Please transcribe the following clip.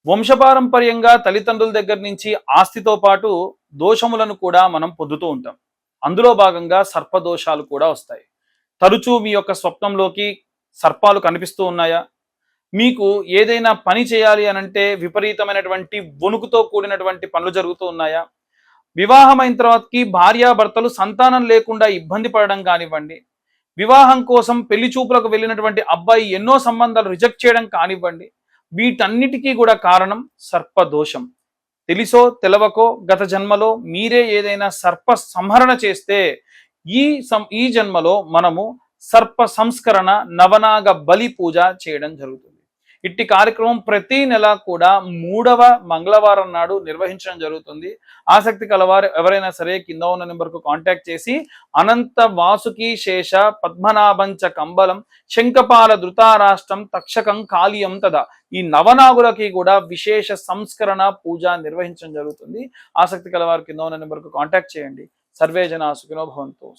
వంశపారంపర్యంగా తల్లిదండ్రుల దగ్గర నుంచి ఆస్తితో పాటు దోషములను కూడా మనం పొందుతూ ఉంటాం. అందులో భాగంగా సర్పదోషాలు కూడా వస్తాయి. తరచూ మీ యొక్క స్వప్నంలోకి సర్పాలు కనిపిస్తూ ఉన్నాయా? మీకు ఏదైనా పని చేయాలి అనంటే విపరీతమైనటువంటి వణుకుతో కూడినటువంటి పనులు జరుగుతూ ఉన్నాయా? వివాహమైన తర్వాతకి భార్యాభర్తలు సంతానం లేకుండా ఇబ్బంది పడడం కానివ్వండి, వివాహం కోసం పెళ్లి చూపులకు వెళ్ళినటువంటి అబ్బాయి ఎన్నో సంబంధాలు రిజెక్ట్ చేయడం కానివ్వండి, వీటన్నిటికీ కూడా కారణం సర్పదోషం. తెలిసో తెలవకో గత జన్మలో మీరే ఏదైనా సర్ప సంహరణ చేస్తే ఈ జన్మలో మనము సర్ప సంస్కరణ నవనాగ బలి పూజ చేయడం జరుగుతుంది. ఇట్టి కార్యక్రమం ప్రతి నెల కూడా 3వ మంగళవారం నాడు నిర్వహించడం జరుగుతుంది. ఆసక్తి కలవారు ఎవరైనా సరే కింద ఉన్న నెంబర్కు కాంటాక్ట్ చేసి అనంత వాసుకి శేష పద్మనాభంచ కంబలం శంఖపాల ధృతారాష్ట్రం తక్షకం కాళీయం తదా ఈ నవనాగులకి కూడా విశేష సంస్కరణ పూజ నిర్వహించడం జరుగుతుంది. ఆసక్తి కలవారు కింద ఉన్న నెంబర్కు కాంటాక్ట్ చేయండి. సర్వే జనా సుఖినో భవంతు.